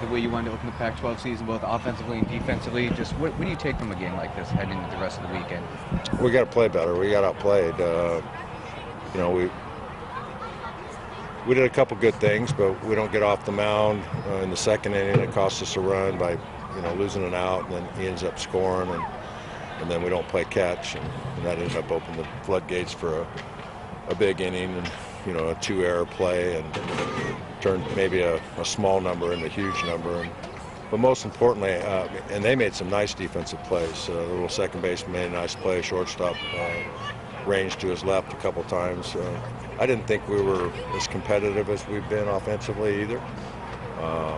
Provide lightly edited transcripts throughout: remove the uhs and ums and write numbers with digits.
the way you wanted to open the Pac-12 season, both offensively and defensively. Just what do you take from a game like this heading into the rest of the weekend? We got to play better. We got outplayed. We did a couple good things, but we don't get off the mound in the second inning. It cost us a run by losing an out, and then he ends up scoring, and then we don't play catch, and that ended up opening the floodgates for a big inning and a 2-error play, and turned maybe a small number into a huge number. But most importantly, and they made some nice defensive plays. The little second baseman made a nice play. Shortstop ranged to his left a couple times. I didn't think we were as competitive as we've been offensively either,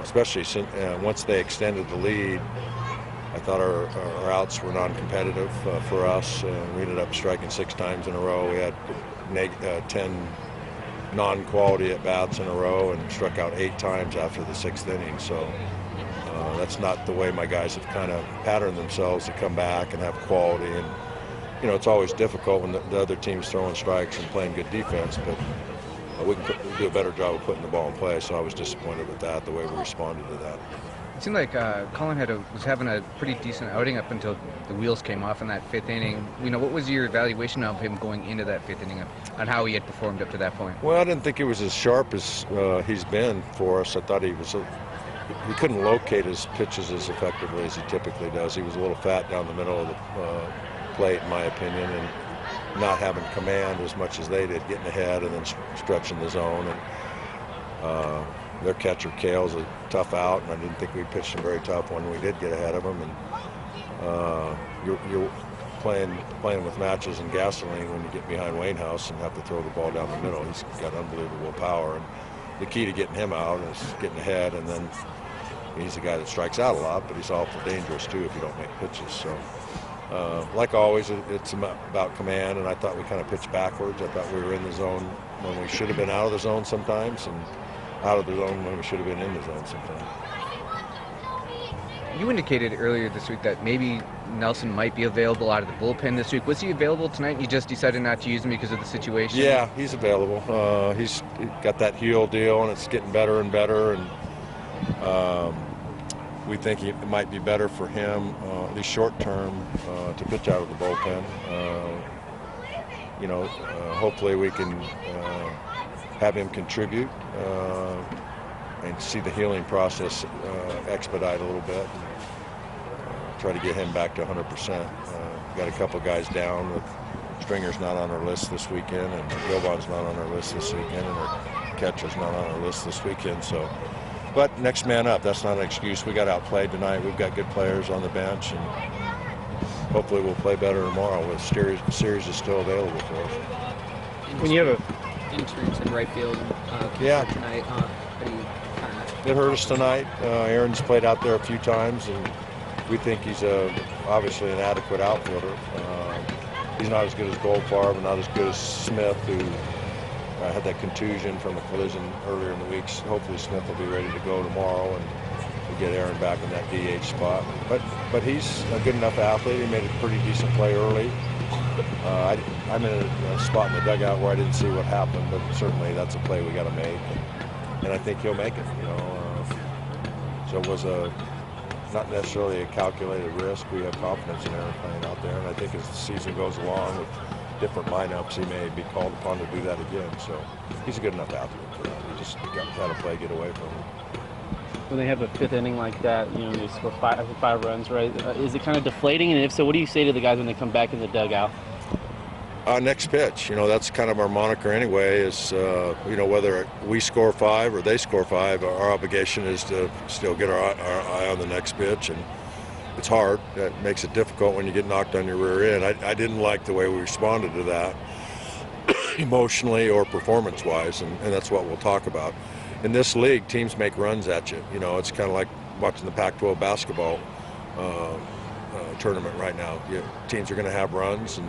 especially since, once they extended the lead. I thought our outs were non-competitive for us. We ended up striking 6 times in a row. We had 10 non-quality at-bats in a row and struck out 8 times after the 6th inning. So that's not the way my guys have kind of patterned themselves to come back and have quality. And it's always difficult when the other team's throwing strikes and playing good defense, but we can do a better job of putting the ball in play. So I was disappointed with that, the way we responded to that. It seemed like Colin was having a pretty decent outing up until the wheels came off in that 5th inning. What was your evaluation of him going into that 5th inning on how he had performed up to that point? Well, I didn't think he was as sharp as he's been for us. I thought he he couldn't locate his pitches as effectively as he typically does. He was a little fat down the middle of the plate, in my opinion, and not having command as much as they did, getting ahead and then stretching the zone. And their catcher, Kale's a tough out, and I didn't think we pitched him very tough when we did get ahead of him. And you're playing with matches and gasoline when you get behind Wainhouse and have to throw the ball down the middle. He's got unbelievable power, and the key to getting him out is getting ahead, and then he's a guy that strikes out a lot, but he's awful dangerous too if you don't make pitches. So like always, it's about command, and I thought we kind of pitched backwards. I thought we were in the zone when we should have been out of the zone sometimes, and out of the zone when we should have been in the zone sometimes. You indicated earlier this week that maybe Nelson might be available out of the bullpen this week. Was he available tonight and you just decided not to use him because of the situation? Yeah, he's available. He's got that heel deal, and it's getting better and better, and we think it might be better for him, at least short term, to pitch out of the bullpen. Hopefully we can have him contribute and see the healing process expedite a little bit. Try to get him back to 100%. Got a couple guys down. Stringer's not on our list this weekend, and Gilbon's not on our list this weekend, and our catcher's not on our list this weekend. So, but next man up. That's not an excuse. We got outplayed tonight. We've got good players on the bench, and hopefully we'll play better tomorrow. The series is still available for us. When you have interns in right field tonight, it hurt us tonight. Aaron's played out there a few times, and we think he's obviously an adequate outfielder. He's not as good as Goldfarb and not as good as Smith, who had that contusion from a collision earlier in the week. Hopefully Smith will be ready to go tomorrow, and we'll get Aaron back in that DH spot. But he's a good enough athlete. He made a pretty decent play early. I'm in a spot in the dugout where I didn't see what happened, but certainly that's a play we got to make, and I think he'll make it. So it was not necessarily a calculated risk. We have confidence in Aaron playing out there, and I think as the season goes along with different lineups, he may be called upon to do that again. So he's a good enough athlete for that. We just got to play, get away from him. When they have a 5th inning like that, they score 5 runs, right? Is it kind of deflating? And if so, what do you say to the guys when they come back in the dugout? Next pitch. That's kind of our moniker anyway, is, whether we score 5 or they score 5, our obligation is to still get our eye on the next pitch. And it's hard. That makes it difficult when you get knocked on your rear end. I didn't like the way we responded to that, emotionally or performance-wise, and that's what we'll talk about. In this league, teams make runs at you. It's kind of like watching the Pac-12 basketball tournament right now. Teams are going to have runs, and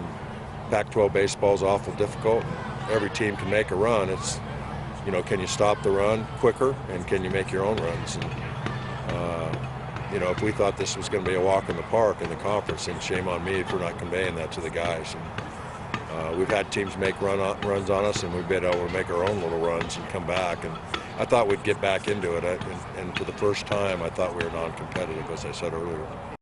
Pac-12 baseball is awful difficult. Every team can make a run. It's, can you stop the run quicker, and can you make your own runs? And, if we thought this was going to be a walk in the park in the conference, then shame on me for not conveying that to the guys. And we've had teams make runs on us, and we've been able to make our own little runs and come back. And I thought we'd get back into it, and for the first time, I thought we were non-competitive, as I said earlier.